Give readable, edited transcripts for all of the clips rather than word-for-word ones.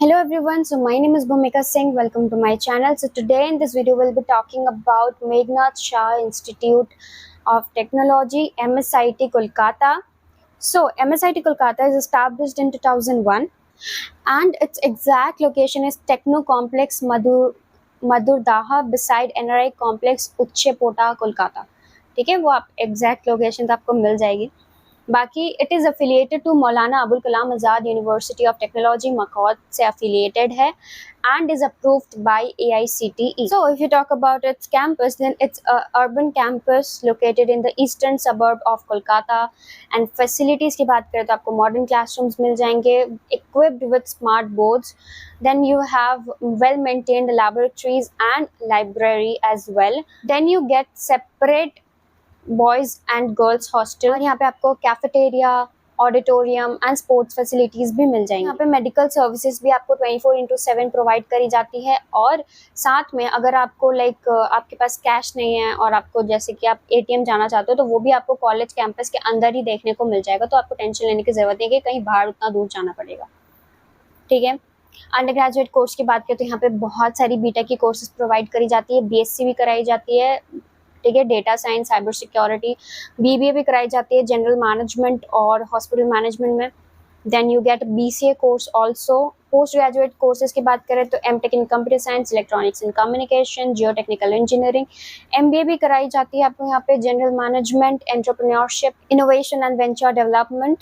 Hello everyone, so my name is Bhumika Singh. Welcome to my channel. So today in this video we'll be talking about Meghnad Shah Institute of Technology, MSIT Kolkata. So MSIT Kolkata is established in 2001 and its exact location is Techno Complex Madurdaha beside NRI Complex Uchchepota, Kolkata. ठीक है, वो आप exact location आपको मिल जाएगी. बाकी it is affiliated to Maulana Abul Kalam Azad university of technology मकौद से affiliated है and is approved by AICTE. So if you talk about its campus, then it's a urban campus located in the eastern suburb of Kolkata. And facilities की बात करें तो आपको modern classrooms मिल जाएंगे equipped with smart boards. Then you have well maintained laboratories and library as well. Then you get separate boys and girls hostel और यहाँ पे आपको cafeteria, auditorium and sports facilities भी मिल जाएंगी. यहाँ पे मेडिकल सर्विसेज भी आपको 24/7 प्रोवाइड करी जाती है. और साथ में अगर आपको आपके पास कैश नहीं है और आपको जैसे कि आप ATM जाना चाहते हो तो वो भी आपको कॉलेज कैंपस के अंदर ही देखने को मिल जाएगा. तो आपको टेंशन लेने की जरूरत नहीं है कि कहीं बाहर उतना दूर जाना पड़ेगा. ठीक है. अंडर ग्रेजुएट कोर्स की बात करें तो यहाँ पे बहुत सारी BTech की कोर्सेज प्रोवाइड करी जाती है. BSc भी कराई जाती है. ठीक है. Data science, cyber security, BBA भी कराई जाती है जनरल मैनेजमेंट और हॉस्पिटल मैनेजमेंट में. Then you get BCA course also. Post graduate courses की बात करें तो MTech in computer science, electronics and communication, geotechnical engineering. MBA भी कराई जाती है आपको यहाँ पे general management, entrepreneurship, innovation and venture development.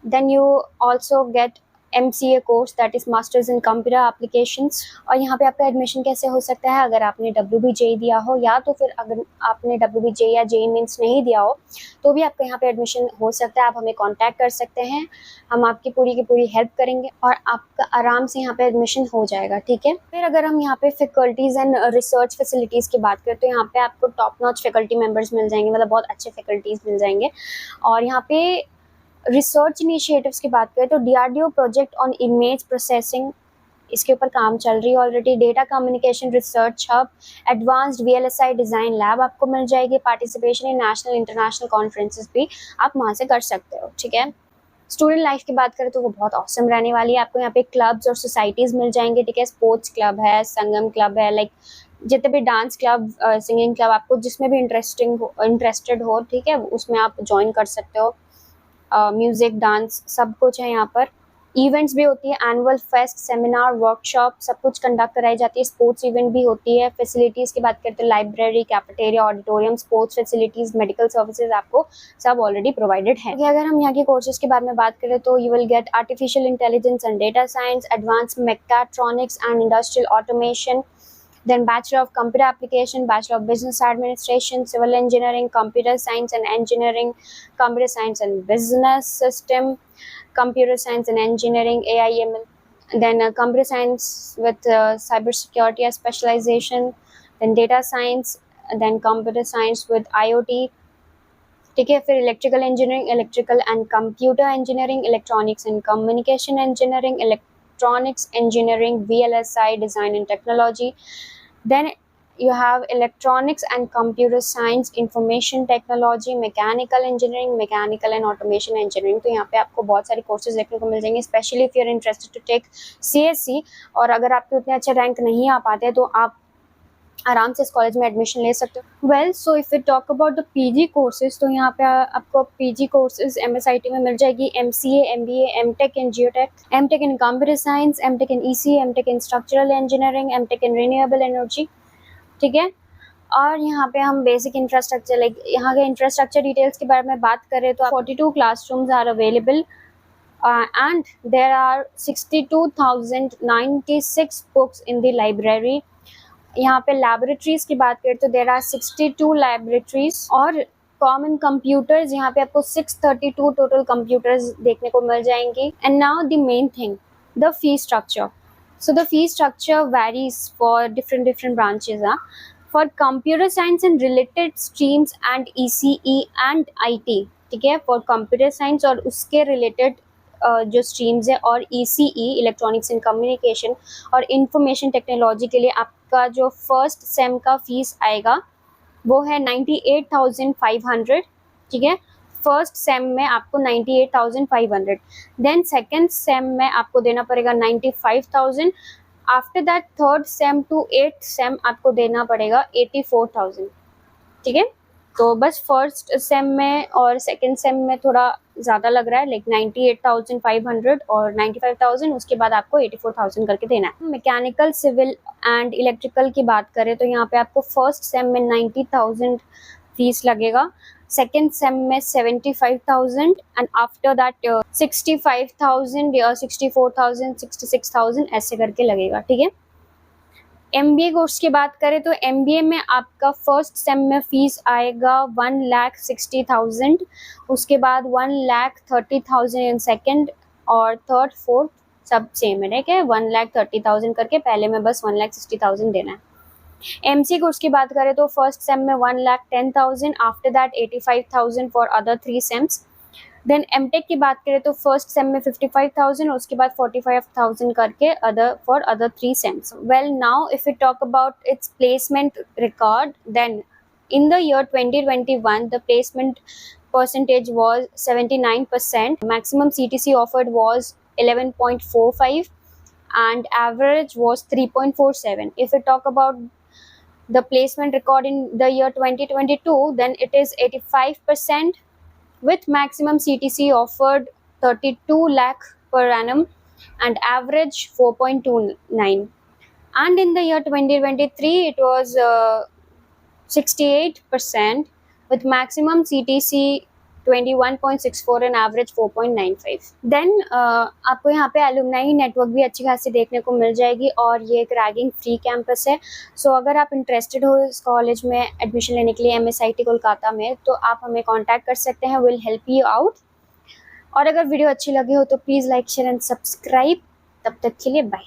Then you also get MCA course that is masters in computer applications. और यहाँ पे आपका एडमिशन कैसे हो सकता है अगर आपने WBJE दिया हो या तो फिर अगर आपने WBJE या JEE मेंस नहीं दिया हो तो भी आपका यहाँ पे एडमिशन हो सकता है. आप हमें कांटेक्ट कर सकते हैं, हम आपकी पूरी की पूरी हेल्प करेंगे और आपका आराम से यहाँ पे एडमिशन हो जाएगा. ठीक है. फिर अगर हम यहाँ पे फैकल्टीज़ एंड रिसर्च फैसिलिटीज़ की बात करें तो यहाँ पे आपको टॉप नॉच फैकल्टी मेम्बर्स मिल जाएंगे, मतलब बहुत अच्छे फैकल्टीज़ मिल जाएंगे. और यहाँ पे रिसर्च इनिशिएटिव्स की बात करें तो DRDO project on image processing, इसके ऊपर काम चल रही है already. Data communication research hub, advanced VLSI design lab आपको मिल जाएगी. Participation in national international conferences भी आप वहाँ से कर सकते हो. ठीक है. स्टूडेंट लाइफ की बात करें तो वो बहुत ऑसम रहने वाली है. आपको यहाँ पे क्लब्स और सोसाइटीज़ मिल जाएंगे. ठीक है. स्पोर्ट्स क्लब है, संगम क्लब है, जितने भी डांस क्लब, सिंगिंग क्लब, आपको जिसमें भी इंटरेस्टेड हो, ठीक है, उसमें आप ज्वाइन कर सकते हो. म्यूज़िक, डांस सब कुछ है यहाँ पर. इवेंट्स भी होती है, एनुअल फेस्ट, सेमिनार, वर्कशॉप सब कुछ कंडक्ट कराई जाती है. स्पोर्ट्स इवेंट भी होती है. फैसिलिटीज़ की बात करते हैं library, cafeteria, auditorium, sports facilities, medical services आपको सब ऑलरेडी प्रोवाइडेड है. अगर हम यहाँ के कोर्सेज के बारे में बात करें तो you will get artificial intelligence and data science, advance mechatronics and industrial automation. Then Bachelor of Computer Application, Bachelor of Business Administration, Civil Engineering, Computer Science and Engineering, Computer Science and Business System, Computer Science and Engineering, AIML. Then Computer Science with Cyber Security as specialization. Then Data Science. Then Computer Science with IoT. ठीक है. फिर electrical engineering, electrical and computer engineering, electronics and communication engineering, electronics engineering, VLSI design and technology. Then you have electronics and computer science, information technology, mechanical engineering, mechanical and automation engineering. तो यहाँ पे आपको बहुत सारे courses देखने को मिल जाएंगे, specially if you are interested to take CSC. और अगर आपके उतने अच्छे रैंक नहीं आ पाते तो आप आराम से इस कॉलेज में एडमिशन ले सकते हो. Well, so if you talk about the PG courses तो यहाँ पे आपको PG कोर्सेज MSIT में मिल जाएगी. MCA, MBA, MTech in geotech, MTech in computer science, MTech in EC, MTech in structural engineering, MTech in renewable energy. ठीक है. और यहाँ पे हम बेसिक इंफ्रास्ट्रक्चर यहाँ के इंफ्रास्ट्रक्चर डिटेल्स के बारे में बात करें तो 42 classrooms are available and there are 62,096 books in the library. यहाँ पे लैबोरेटरीज की बात करें तो देर आर 62 लैबोरेटरीज. और कॉमन कंप्यूटर्स यहाँ पे आपको 632 टोटल कंप्यूटर्स देखने को मिल जाएंगे. And now the main thing, the fee structure. So the fee structure varies for different branches. For computer science and related streams and ECE and IT. ठीक है. फॉर कंप्यूटर साइंस और उसके related जो streams है, और ECE electronics and communication और information technology के लिए आपका जो फर्स्ट सेम का फीस आएगा वो है 98,500. ठीक है. फर्स्ट सेम में आपको 98,500, देन सेकेंड सेम में आपको देना पड़ेगा 95,000, after that third sem to eighth sem आपको देना पड़ेगा 84,000। ठीक है, तो बस फर्स्ट सेम में और सेकेंड सेम में थोड़ा ज़्यादा लग रहा है, लाइक 98,500 और 95,000, उसके बाद आपको 84,000 करके देना है। मैकेनिकल, सिविल एंड इलेक्ट्रिकल की बात करें तो यहाँ पे आपको फर्स्ट सेम में 90,000 फीस लगेगा, सेकेंड सेम में 75,000 एंड आफ्टर दैट 65,000 या 64,000, 66,000 ऐसे करके लगेगा। ठीक है, MBA कोर्स की बात करें तो MBA में आपका फर्स्ट सेम में फीस आएगा 1,60,000, उसके बाद 1,30,000 इन सेकेंड और थर्ड फोर्थ सब सेम है। ठीक है, 1,30,000 करके पहले में बस 1,60,000 देना है। MC कोर्स की बात करें तो फर्स्ट सेम में 1,10,000, after that 85,000 for other 3 sems. Then MTech की बात करें तो फर्स्ट सेम में 55,000, उसके बाद 45,000 करके for other 3 sems. Well now if you talk about its placement record, then in the year 2021 the placement percentage was 79%, maximum CTC offered was 11.45 and average was 3.47. If you talk about the placement record in the year 2022, then it is 85% with maximum CTC offered 32 lakh per annum and average 4.29. And in the year 2023 it was 68% with maximum CTC 21.64 and average 4.95. Then आपको यहाँ पे alumni network भी अच्छी खासी देखने को मिल जाएगी और ये एक रैगिंग फ्री कैंपस है। सो अगर आप इंटरेस्टेड हो इस कॉलेज में एडमिशन लेने के लिए MSIT कोलकाता में, तो आप हमें कांटेक्ट कर सकते हैं, विल हेल्प यू आउट। और अगर वीडियो अच्छी लगी हो तो please like, share and subscribe. तब तक के लिए बाय।